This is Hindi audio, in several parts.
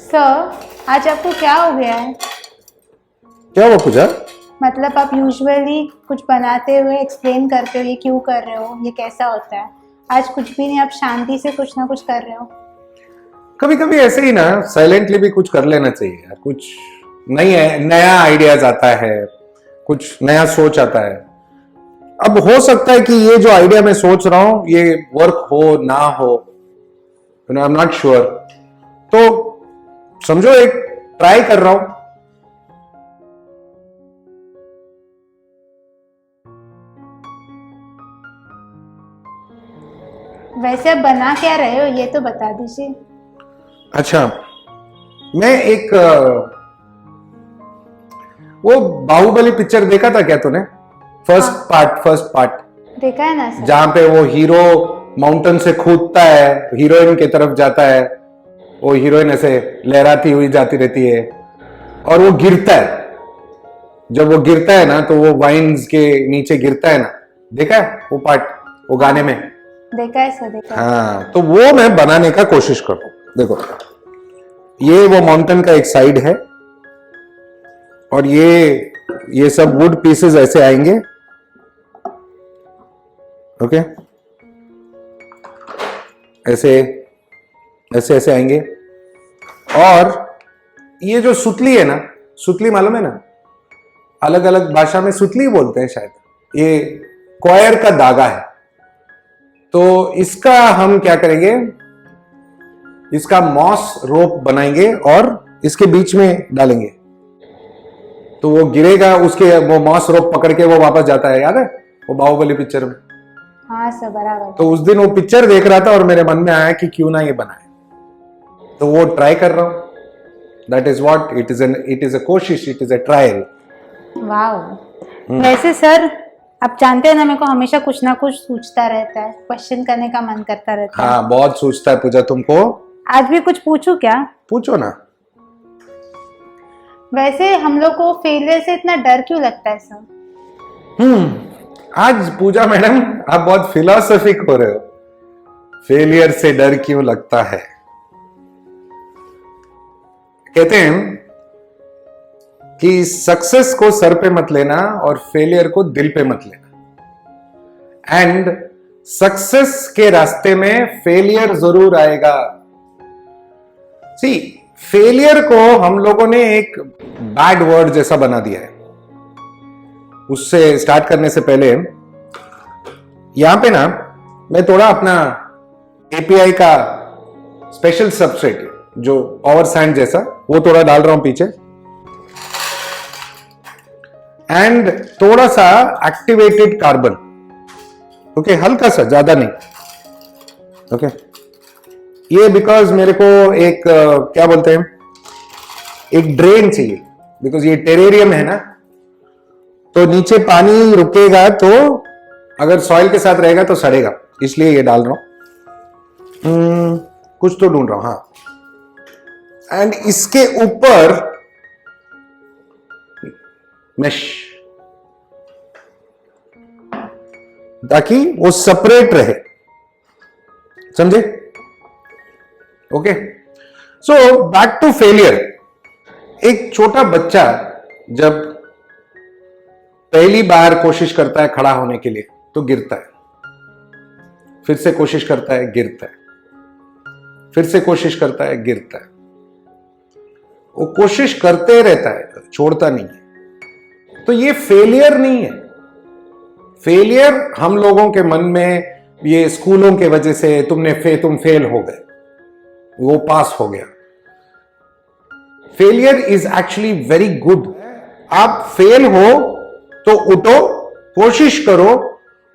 सर, आज आपको क्या हो गया है? क्या हुआ पूजा? मतलब आप यूजुअली कुछ बनाते हुए एक्सप्लेन करते हो ये क्यों कर रहे हो, ये कैसा होता है। आज कुछ भी नहीं, आप शांति से कुछ ना कुछ कर रहे हो। कभी कभी ऐसे ही ना साइलेंटली भी कुछ कर लेना चाहिए यार। कुछ नया आइडियाज आता है, कुछ नया सोच आता है। अब हो सकता है कि ये जो आइडिया मैं सोच रहा हूं ये वर्क हो ना हो, आई एम नॉट श्योर। तो समझो एक ट्राई कर रहा हूं। वैसे आप बना क्या रहे हो ये तो बता दीजिए। अच्छा, मैं एक वो बाहुबली पिक्चर देखा था क्या तूने? फर्स्ट पार्ट देखा है ना सर। जहां पे वो हीरो माउंटेन से कूदता है, हीरोइन की तरफ जाता है, वो हीरोइन ऐसे लहराती हुई जाती रहती है और वो गिरता है। जब वो गिरता है ना तो वो वाइन्स के नीचे गिरता है ना, देखा है वो पार्ट, वो गाने में? देखा है सर, देखा है। हाँ, तो वो मैं बनाने का कोशिश कर रहा हूं। देखो, ये वो माउंटेन का एक साइड है और ये सब वुड पीसेस ऐसे आएंगे। ओके, ऐसे ऐसे ऐसे आएंगे। और ये जो सुतली है ना, सुतली मालूम है ना, अलग अलग भाषा में सुतली बोलते हैं शायद। ये कॉयर का धागा है। तो इसका हम क्या करेंगे, इसका मॉस रोप बनाएंगे और इसके बीच में डालेंगे तो वो गिरेगा, उसके वो मॉस रोप पकड़ के वो वापस जाता है। याद है वो बाहुबली पिक्चर में? हाँ सर, बराबर। तो उस दिन वो पिक्चर देख रहा था और मेरे मन में आया कि क्यों ना ये बनाए, तो वो ट्राई कर रहा हूं। That is what it is a कोशिश, इट इज अ ट्रायल। वाह। वैसे सर, आप जानते हैं ना, मेरे को हमेशा कुछ ना कुछ सोचता रहता है, क्वेश्चन करने का मन करता रहता है। हाँ, बहुत सोचता है पूजा तुमको। आज भी कुछ पूछूं क्या? पूछो ना। वैसे हम लोग को फेलियर से इतना डर क्यों लगता है सर? आज पूजा मैडम आप बहुत फिलोसॉफिक हो रहे हो। फेलियर से डर क्यों लगता है? कहते हैं कि सक्सेस को सर पे मत लेना और फेलियर को दिल पे मत लेना। एंड सक्सेस के रास्ते में फेलियर जरूर आएगा। सी, फेलियर को हम लोगों ने एक बैड वर्ड जैसा बना दिया है। उससे स्टार्ट करने से पहले यहां पे ना मैं थोड़ा अपना एपीआई का स्पेशल सबस्ट्रेट जो पावर सैंड जैसा वो थोड़ा डाल रहा हूं पीछे, एंड थोड़ा सा एक्टिवेटेड कार्बन। ओके, हल्का सा, ज्यादा नहीं। ओके, ये बिकॉज मेरे को एक क्या बोलते हैं, एक ड्रेन चाहिए। बिकॉज ये टेरेरियम है ना, तो नीचे पानी रुकेगा तो अगर सॉइल के साथ रहेगा तो सड़ेगा, इसलिए ये डाल रहा हूं। कुछ तो ढूंढ रहा हूं। हाँ, एंड इसके ऊपर मेश, ताकि वो सेपरेट रहे। समझे? Okay, so back to failure. एक छोटा बच्चा जब पहली बार कोशिश करता है खड़ा होने के लिए तो गिरता है, फिर से कोशिश करता है, गिरता है, फिर से कोशिश करता है, गिरता है। वो कोशिश करते रहता है, छोड़ता नहीं है। तो ये फेलियर नहीं है। फेलियर हम लोगों के मन में, ये स्कूलों के वजह से तुम फेल हो गए, वो पास हो गया। Failure is actually very good. आप फेल हो तो उठो, कोशिश करो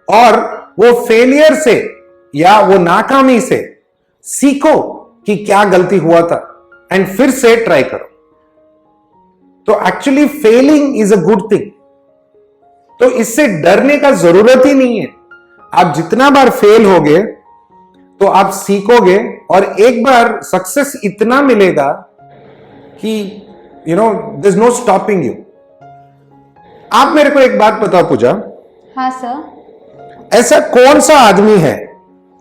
और वो फेलियर से या वो नाकामी से सीखो कि क्या गलती हुआ था एंड फिर से ट्राई करो। तो actually failing is a good thing. तो इससे डरने का जरूरत ही नहीं है। आप जितना बार फेल होगे तो आप सीखोगे और एक बार सक्सेस इतना मिलेगा कि there is no stopping you. आप मेरे को एक बात बताओ पूजा। हाँ सर। ऐसा कौन सा आदमी है,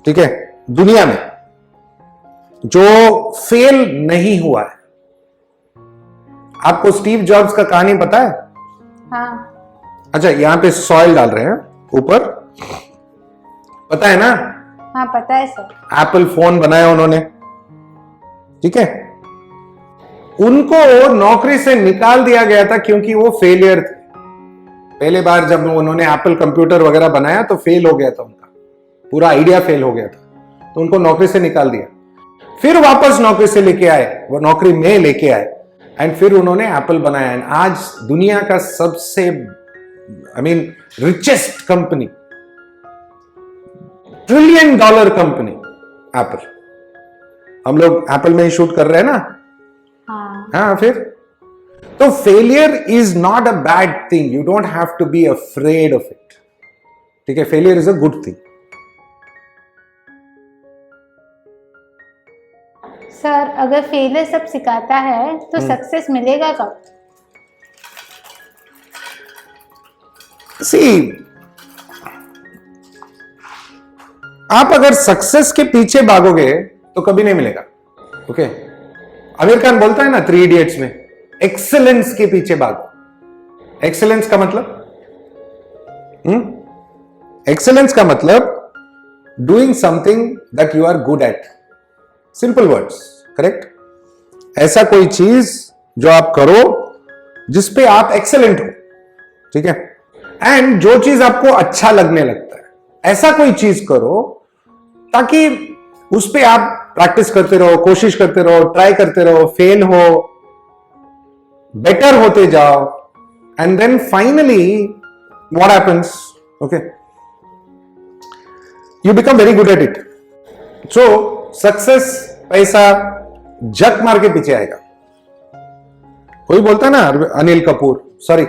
ठीक है, दुनिया में जो फेल नहीं हुआ है? आपको स्टीव जॉब्स का कहानी पता है? हाँ अच्छा, यहां पे सॉइल डाल रहे हैं ऊपर, पता है ना? हाँ पता है सर। एप्पल फोन बनाया उन्होंने, ठीक है। उनको नौकरी से निकाल दिया गया था क्योंकि वो फेलियर थे। पहले बार जब उन्होंने एप्पल कंप्यूटर वगैरह बनाया तो फेल हो गया था, उनका पूरा आइडिया फेल हो गया था, तो उनको नौकरी से निकाल दिया। फिर वापस नौकरी से लेके आए, वो नौकरी में लेके आए, एंड फिर उन्होंने एप्पल बनाया। एंड आज दुनिया का सबसे richest company, $1 trillion company Apple. हम लोग एप्पल में ही शूट कर रहे हैं ना। हाँ फिर तो failure is not a bad thing, you don't have to be afraid of it, ठीक है। Failure is a good thing. Sir अगर फेलियर सब सिखाता है तो सक्सेस मिलेगा कब? सी, आप अगर सक्सेस के पीछे भागोगे तो कभी नहीं मिलेगा, ओके। आमिर खान बोलता है ना 3 इडियट्स में, एक्सेलेंस के पीछे भागो। एक्सेलेंस का मतलब एक्सेलेंस का मतलब doing something that you are good at, simple words, correct. ऐसा कोई चीज जो आप करो जिसपे आप एक्सेलेंट हो, ठीक है। एंड जो चीज आपको अच्छा लगने लगता है, ऐसा कोई चीज करो ताकि उस पे आप प्रैक्टिस करते रहो, कोशिश करते रहो, ट्राई करते रहो, फेल हो, बेटर होते जाओ, and then finally what happens, okay, you become very good at it. So success, पैसा जक मार के पीछे आएगा। कोई बोलता है ना अनिल कपूर, सॉरी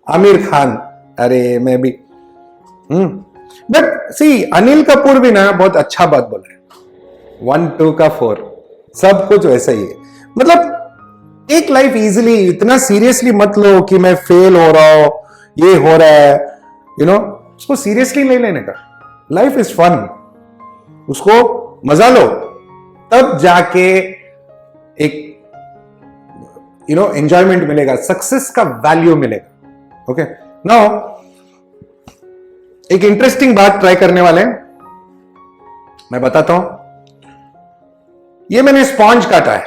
आमिर खान, अरे मैं भी बट सी अनिल कपूर भी ना बहुत अच्छा बात बोल रहे हैं, 1 2 का 4 सब कुछ वैसा ही है। मतलब एक लाइफ इजीली, इतना सीरियसली मत लो कि मैं फेल हो रहा हूं, ये हो रहा है, यू नो, उसको सीरियसली नहीं लेने का। लाइफ इज फन, उसको मजा लो, तब जाके एक एंजॉयमेंट मिलेगा, सक्सेस का वैल्यू मिलेगा, ओके। नाउ एक इंटरेस्टिंग बात ट्राई करने वाले हैं, मैं बताता हूं। ये मैंने स्पॉन्ज काटा है,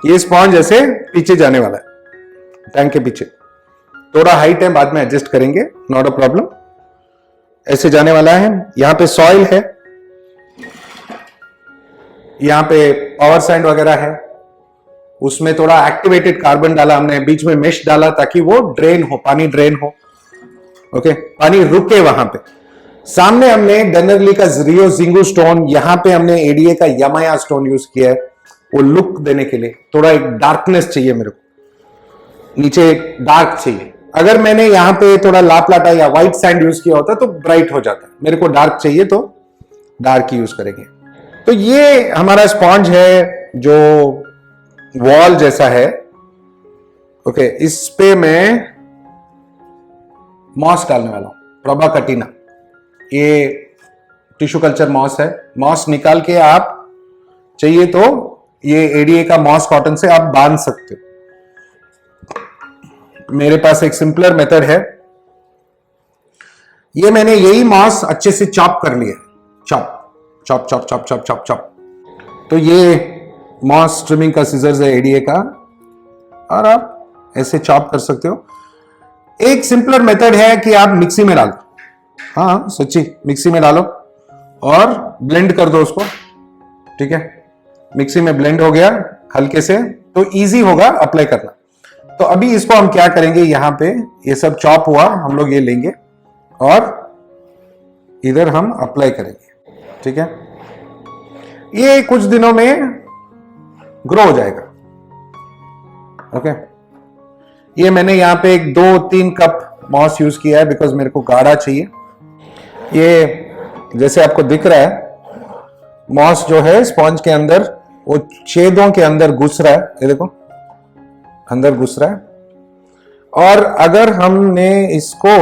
ये स्पॉन्ज ऐसे पीछे जाने वाला है, टैंक के पीछे। थोड़ा हाइट है, बाद में एडजस्ट करेंगे, नॉट अ प्रॉब्लम। ऐसे जाने वाला है। यहां पे सॉइल है, यहां पे पावर सैंड वगैरह है, उसमें थोड़ा एक्टिवेटेड कार्बन डाला हमने, बीच में मेश डाला ताकि वो ड्रेन हो, पानी ड्रेन हो, ओके, पानी रुके वहां पे। सामने हमने डेनरली का रियो जिंगू स्टोन, यहां पे हमने एडीए का यमाया स्टोन यूज किया है, वो लुक देने के लिए। थोड़ा एक डार्कनेस चाहिए मेरे को, नीचे डार्क चाहिए। अगर मैंने यहां पे थोड़ा लापलाटा या व्हाइट सैंड यूज किया होता तो ब्राइट हो जाता, मेरे को डार्क चाहिए तो डार्क ही यूज करेंगे। तो ये हमारा स्पॉन्ज है जो वॉल जैसा है, ओके। इस पे मैं मॉस डालने वाला हूं, प्रभा कटीना, ये टिश्यू कल्चर मॉस है। मॉस निकाल के आप चाहिए तो ये एडीए का मॉस कॉटन से आप बांध सकते हो। मेरे पास एक सिंपलर मेथड है, ये मैंने यही मॉस अच्छे से चॉप कर लिया, chop chop chop chop chop chop chop. तो ये मॉस ट्रिमिंग का सीजर्स है एडीए का, और आप ऐसे चॉप कर सकते हो। एक सिंपलर मेथड है कि आप मिक्सी में डालो, हाँ सच्ची मिक्सी में डालो और ब्लेंड कर दो उसको, ठीक है। मिक्सी में ब्लेंड हो गया हल्के से, तो इजी होगा अप्लाई करना। तो अभी इसको हम क्या करेंगे, यहां पे ये सब चॉप हुआ, हम लोग ये लेंगे और इधर हम अप्लाई करेंगे, ठीक है। ये कुछ दिनों में ग्रो हो जाएगा, ओके। ये मैंने यहां पे 2-3 कप मॉस यूज किया है, बिकॉज मेरे को गाढ़ा चाहिए। ये जैसे आपको दिख रहा है, मॉस जो है स्पॉन्ज के अंदर, वो छेदों के अंदर घुस रहा है, ये देखो अंदर घुस रहा है। और अगर हमने इसको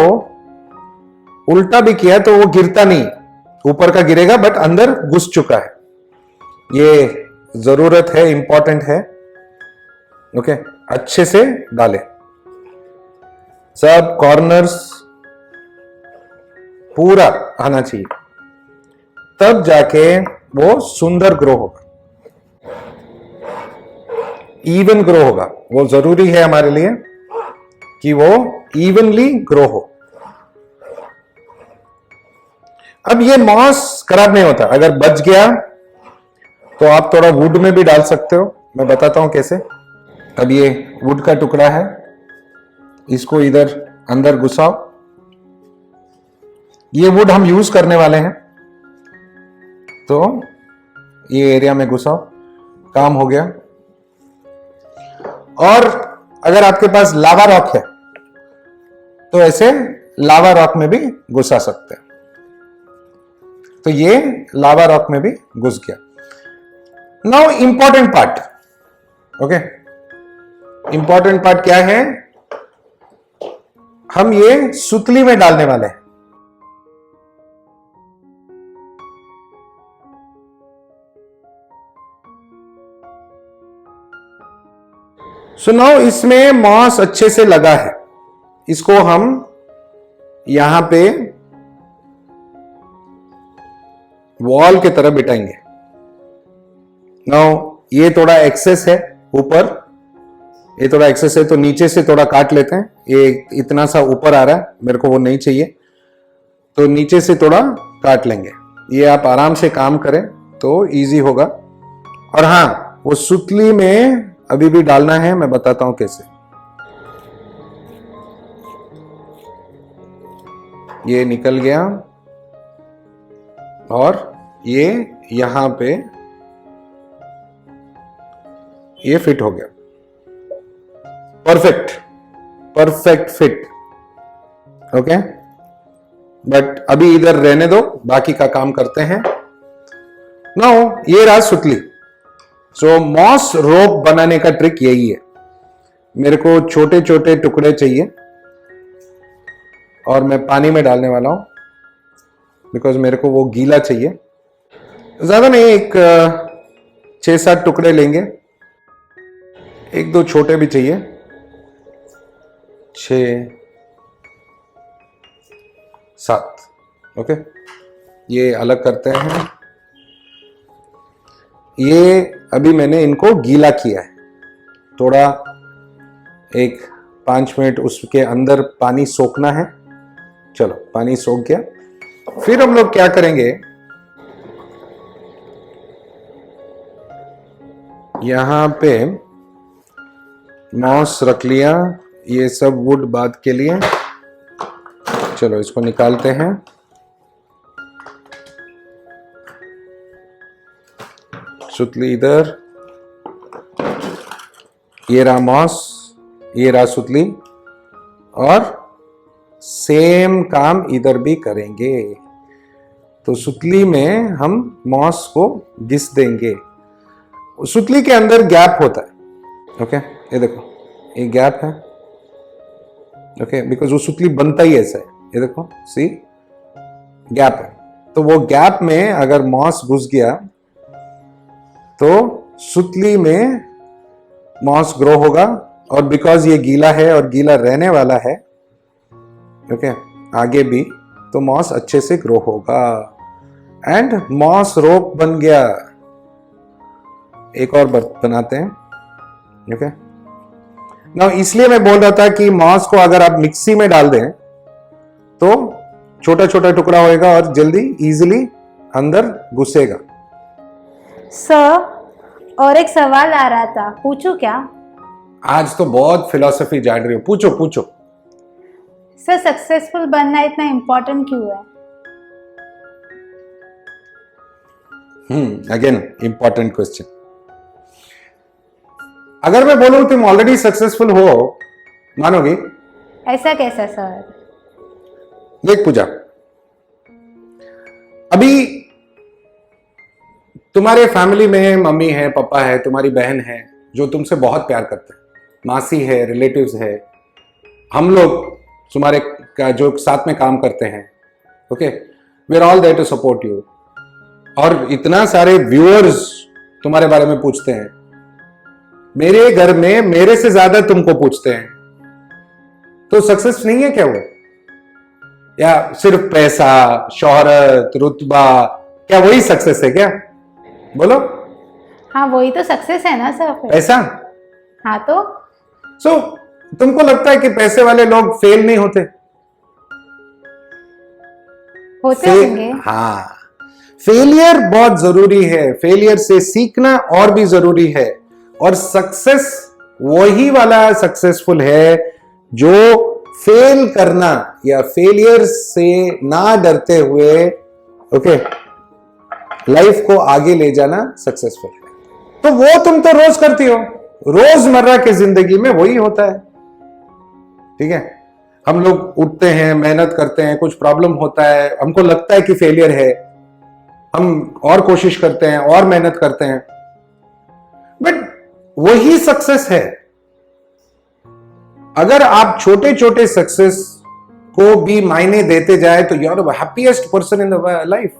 उल्टा भी किया तो वो गिरता नहीं, ऊपर का गिरेगा बट अंदर घुस चुका है। ये जरूरत है, इंपॉर्टेंट है, ओके। अच्छे से डालें, सब कॉर्नर्स पूरा आना चाहिए, तब जाके वो सुंदर ग्रो होगा, इवन ग्रो होगा। वो जरूरी है हमारे लिए कि वो इवनली ग्रो हो। अब ये मॉस खराब नहीं होता, अगर बच गया तो आप थोड़ा वुड में भी डाल सकते हो, मैं बताता हूं कैसे। अब ये वुड का टुकड़ा है, इसको इधर अंदर घुसाओ, ये वुड हम यूज करने वाले हैं, तो ये एरिया में घुसाओ, काम हो गया। और अगर आपके पास लावा रॉक है तो ऐसे लावा रॉक में भी घुसा सकते हैं, तो ये लावा रॉक में भी घुस गया। Now important part, okay, important part क्या है, हम ये सुतली में डालने वाले हैं। सो नाउ इसमें मॉस अच्छे से लगा है, इसको हम यहां पे वॉल की तरह बिठाएंगे। नाउ ये थोड़ा एक्सेस है ऊपर, ये थोड़ा एक्सेस है तो नीचे से थोड़ा काट लेते हैं। ये इतना सा ऊपर आ रहा है, मेरे को वो नहीं चाहिए, तो नीचे से थोड़ा काट लेंगे। ये आप आराम से काम करें तो इजी होगा। और हाँ, वो सुतली में अभी भी डालना है, मैं बताता हूं कैसे। ये निकल गया और ये यहां पे ये फिट हो गया, perfect perfect fit, okay. But अभी इधर रहने दो, बाकी का काम करते हैं। नाउ ये रहा सुतली। सो मॉस रोप बनाने का ट्रिक यही है, मेरे को छोटे छोटे टुकड़े चाहिए और मैं पानी में डालने वाला हूं, बिकॉज मेरे को वो गीला चाहिए। ज्यादा नहीं, एक 6-7 टुकड़े लेंगे, 1-2 छोटे भी चाहिए, 6-7, ओके। ये अलग करते हैं। ये अभी मैंने इनको गीला किया है, थोड़ा 1-5 मिनट उसके अंदर पानी सोखना है। चलो, पानी सोख गया। फिर हम लोग क्या करेंगे, यहां पे मॉस रख लिया, ये सब वुड बाद के लिए। चलो इसको निकालते हैं। सुतली इधर, ये रहा मॉस, ये रहा सुतली, और सेम काम इधर भी करेंगे। तो सुतली में हम मॉस को घिस देंगे। सुतली के अंदर गैप होता है, ओके। ये देखो, ये गैप है, ओके, बिकॉज वो सुतली बनता ही ऐसा है। ये देखो, सी, गैप है। तो वो गैप में अगर मॉस घुस गया तो सुतली में मॉस ग्रो होगा, और बिकॉज ये गीला है और गीला रहने वाला है, ओके, आगे भी, तो मॉस अच्छे से ग्रो होगा एंड मॉस रोप बन गया। एक और बनाते हैं, ओके। नाउ इसलिए मैं बोल रहा था कि मॉस को अगर आप मिक्सी में डाल दें तो छोटा छोटा टुकड़ा होएगा और जल्दी इजीली अंदर घुसेगा। सर, और एक सवाल आ रहा था, पूछूं क्या? आज तो बहुत फिलॉसफी जान रही हो, पूछो पूछो। सर, सक्सेसफुल बनना इतना इम्पोर्टेंट क्यों है? Again important question. अगर मैं बोलूं तुम ऑलरेडी सक्सेसफुल हो, मानोगी? ऐसा कैसा सर? देख पूजा, अभी तुम्हारे फैमिली में मम्मी है, पापा है, तुम्हारी बहन है जो तुमसे बहुत प्यार करते हैं, मासी है, रिलेटिव्स है, हम लोग तुम्हारे का जो साथ में काम करते हैं, okay, we are all there to support you. और इतना सारे व्यूअर्स तुम्हारे बारे में पूछते हैं, मेरे घर में मेरे से ज्यादा तुमको पूछते हैं, तो सक्सेस नहीं है क्या वो? या सिर्फ पैसा, शोहरत, रुतबा, क्या वही सक्सेस है क्या? बोलो। हाँ वही तो सक्सेस है ना सर फिर। पैसा। हाँ तो सो तुमको लगता है कि पैसे वाले लोग फेल नहीं होते? होते होंगे। हाँ, फेलियर बहुत जरूरी है, फेलियर से सीखना और भी जरूरी है। और सक्सेस वही वाला सक्सेसफुल है जो फेल करना या फेलियर से ना डरते हुए ओके लाइफ को आगे ले जाना सक्सेसफुल है। तो वो तुम तो रोज करती हो, रोजमर्रा की जिंदगी में वही होता है। ठीक है, हम लोग उठते हैं, मेहनत करते हैं, कुछ प्रॉब्लम होता है, हमको लगता है कि फेलियर है, हम और कोशिश करते हैं और मेहनत करते हैं, बट वही सक्सेस है। अगर आप छोटे छोटे सक्सेस को भी मायने देते जाए तो you are the happiest person in the life,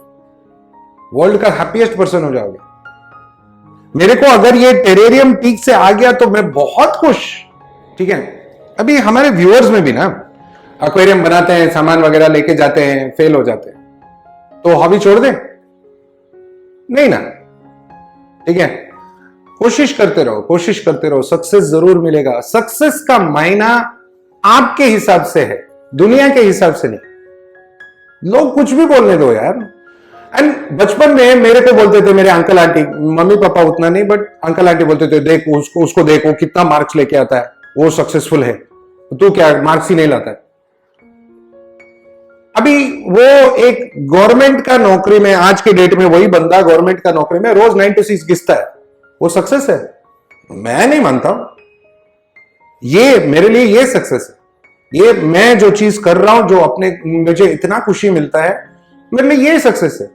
world का हैप्पीएस्ट पर्सन हो जाओगे। मेरे को अगर ये टेरेरियम पीक से आ गया तो मैं बहुत खुश। ठीक है, अभी हमारे व्यूअर्स में भी ना एक्वेरियम बनाते हैं, सामान वगैरह लेके जाते हैं, फेल हो जाते हैं, तो हॉबी छोड़ दे? नहीं ना। ठीक है, कोशिश करते रहो, कोशिश करते रहो, सक्सेस जरूर मिलेगा। सक्सेस का मायना आपके हिसाब से है, दुनिया के हिसाब से नहीं। लोग कुछ भी बोलने दो यार। एंड बचपन में मेरे को बोलते थे मेरे अंकल आंटी, मम्मी पापा उतना नहीं, बट अंकल आंटी बोलते थे देख उसको देखो कितना मार्क्स लेके आता है, वो सक्सेसफुल है, तू क्या मार्क्स ही नहीं लाता है। अभी वो एक गवर्नमेंट का नौकरी में, आज के डेट में वही बंदा गवर्नमेंट का नौकरी में रोज 9 to 6 घिसता है, वो सक्सेस है? मैं नहीं मानता हूं। ये मेरे लिए ये सक्सेस है। ये मैं जो चीज कर रहा हूं, जो अपने मुझे इतना खुशी मिलता है, मेरे लिए ये सक्सेस है।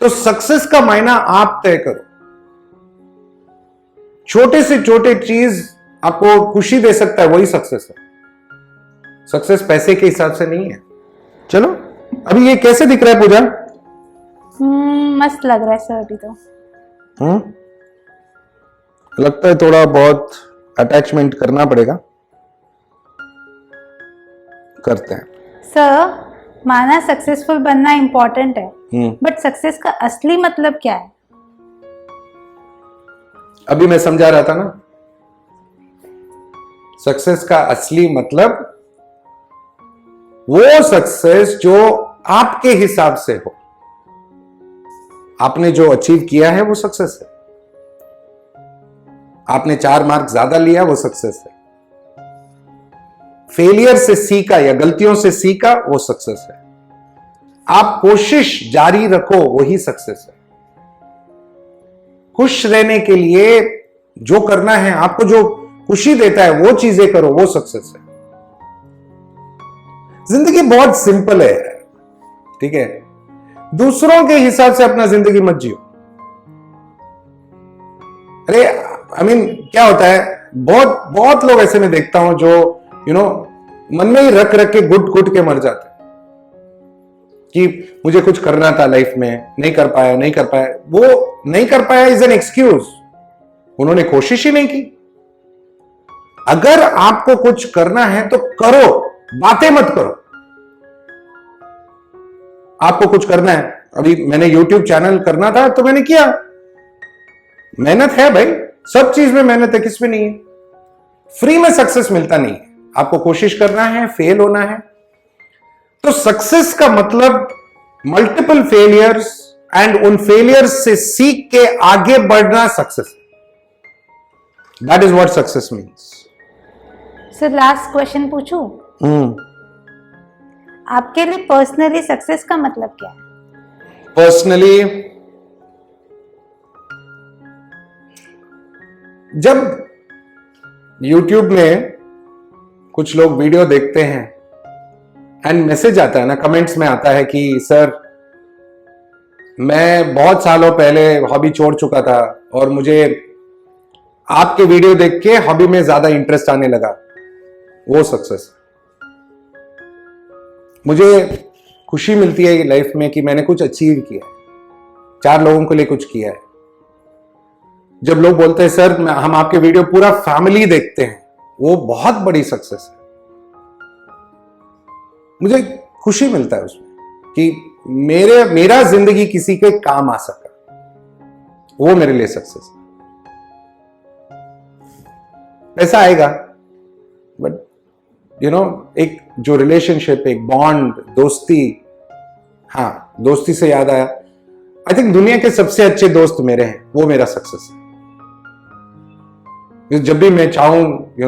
तो सक्सेस का मायना आप तय करो। छोटे से छोटे चीज आपको खुशी दे सकता है, वही सक्सेस है। सक्सेस पैसे के हिसाब से नहीं है। चलो, अभी ये कैसे दिख रहा है पूजा? मस्त लग रहा है सर अभी तो। लगता है थोड़ा बहुत अटैचमेंट करना पड़ेगा, करते हैं। सर माना सक्सेसफुल बनना इंपॉर्टेंट है, बट सक्सेस का असली मतलब क्या है? अभी मैं समझा रहा था ना, सक्सेस का असली मतलब वो सक्सेस जो आपके हिसाब से हो। आपने जो अचीव किया है वो सक्सेस है। आपने 4 मार्क ज्यादा लिया वो सक्सेस है। फेलियर से सीखा या गलतियों से सीखा वो सक्सेस है। आप कोशिश जारी रखो वही सक्सेस है। खुश रहने के लिए जो करना है, आपको जो खुशी देता है वो चीजें करो, वो सक्सेस है। जिंदगी बहुत सिंपल है, ठीक है? दूसरों के हिसाब से अपना जिंदगी मत जियो। अरे क्या होता है, बहुत बहुत लोग ऐसे में देखता हूं जो मन में ही रख रख के घुट घुट के मर जाते हैं कि मुझे कुछ करना था लाइफ में, नहीं कर पाया, नहीं कर पाया। वो नहीं कर पाया इज एन एक्सक्यूज, उन्होंने कोशिश ही नहीं की। अगर आपको कुछ करना है तो करो, बातें मत करो। आपको कुछ करना है, अभी मैंने YouTube चैनल करना था तो मैंने किया। मेहनत है भाई, सब चीज में मेहनत है, किसमें नहीं है? फ्री में सक्सेस मिलता नहीं है, आपको कोशिश करना है, फेल होना है। तो सक्सेस का मतलब मल्टीपल फेलियर्स एंड उन फेलियर्स से सीख के आगे बढ़ना success. That is what success means. Sir last question पूछूं? आपके लिए पर्सनली सक्सेस का मतलब क्या है? पर्सनली, जब YouTube में कुछ लोग वीडियो देखते हैं एंड मैसेज आता है ना, कमेंट्स में आता है कि सर मैं बहुत सालों पहले हॉबी छोड़ चुका था और मुझे आपके वीडियो देख के हॉबी में ज्यादा इंटरेस्ट आने लगा, वो सक्सेस। मुझे खुशी मिलती है लाइफ में कि मैंने कुछ अचीव किया है, 4 लोगों के लिए कुछ किया है। जब लोग बोलते हैं सर हम आपके वीडियो पूरा फैमिली देखते हैं, वो बहुत बड़ी सक्सेस है। मुझे खुशी मिलता है उसमें कि मेरा जिंदगी किसी के काम आ सका, वो मेरे लिए सक्सेस है। पैसा आएगा, बट एक जो रिलेशनशिप, एक बॉन्ड, दोस्ती, हाँ दोस्ती से याद आया, आई थिंक दुनिया के सबसे अच्छे दोस्त मेरे हैं, वो मेरा सक्सेस है। जब भी मैं चाहूं,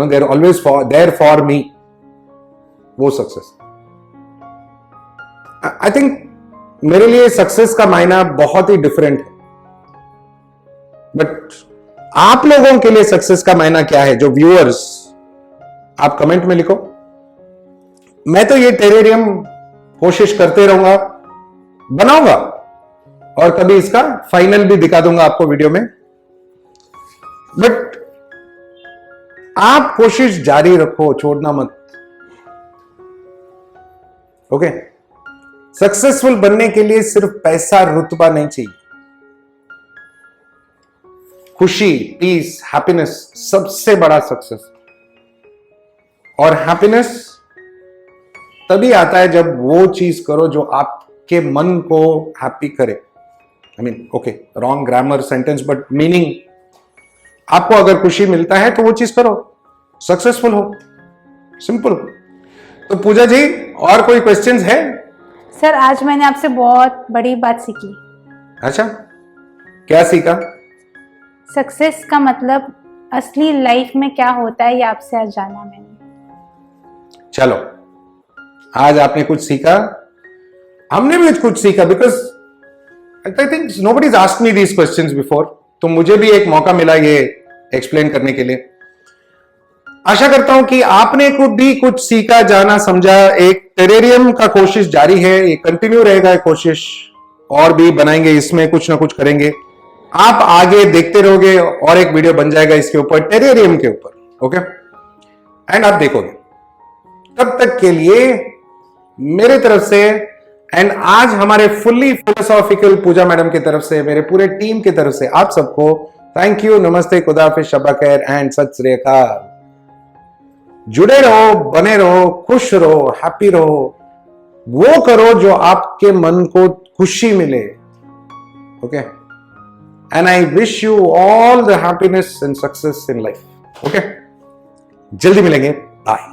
they're always there for me, वो सक्सेस। आई थिंक मेरे लिए सक्सेस का मायना बहुत ही डिफरेंट है, बट आप लोगों के लिए सक्सेस का मायना क्या है? जो व्यूअर्स, आप कमेंट में लिखो। मैं तो ये टेरेरियम कोशिश करते रहूंगा, बनाऊंगा, और कभी इसका फाइनल भी दिखा दूंगा आपको वीडियो में। बट आप कोशिश जारी रखो, छोड़ना मत। ओके? सक्सेसफुल बनने के लिए सिर्फ पैसा, रुतबा नहीं चाहिए। खुशी, पीस, हैप्पीनेस सबसे बड़ा सक्सेस। और हैप्पीनेस तभी आता है जब वो चीज करो जो आपके मन को हैप्पी करे। I mean, okay, wrong grammar sentence, but meaning, आपको अगर खुशी मिलता है तो वो चीज करो, सक्सेसफुल हो, सिंपल। तो पूजा जी, और कोई क्वेश्चंस है? सर, आज मैंने आपसे बहुत बड़ी बात सीखी। अच्छा, क्या सीखा? सक्सेस का मतलब असली लाइफ में क्या होता है, ये आपसे आज जाना मैंने। चलो, आज आपने कुछ सीखा, हमने भी कुछ सीखा, because I think nobody has asked me these questions before, तो मुझे भी एक मौका मिला ये एक्सप्लेन करने के लिए। आशा करता हूं कि आपने भी कुछ सीखा, जाना, समझा। एक टेरेरियम का कोशिश जारी है, ये कंटिन्यू रहेगा, कोशिश और भी बनाएंगे, इसमें कुछ ना कुछ करेंगे। आप आगे देखते रहोगे और एक वीडियो बन जाएगा इसके ऊपर, टेरेरियम के ऊपर। ओके? एंड आप देखोगे। तब तक के लिए मेरे तरफ से, एंड आज हमारे फुल्ली फिलोसॉफिकल पूजा मैडम की तरफ से, मेरे पूरे टीम की तरफ से आप सबको थैंक यू, नमस्ते, खुदा हाफिज़, शब्बा खैर एंड सत श्री अकाल। जुड़े रहो, बने रहो, खुश रहो, हैप्पी रहो, वो करो जो आपके मन को खुशी मिले। Okay? And I wish you all the happiness and success in life. Okay? जल्दी मिलेंगे। Bye.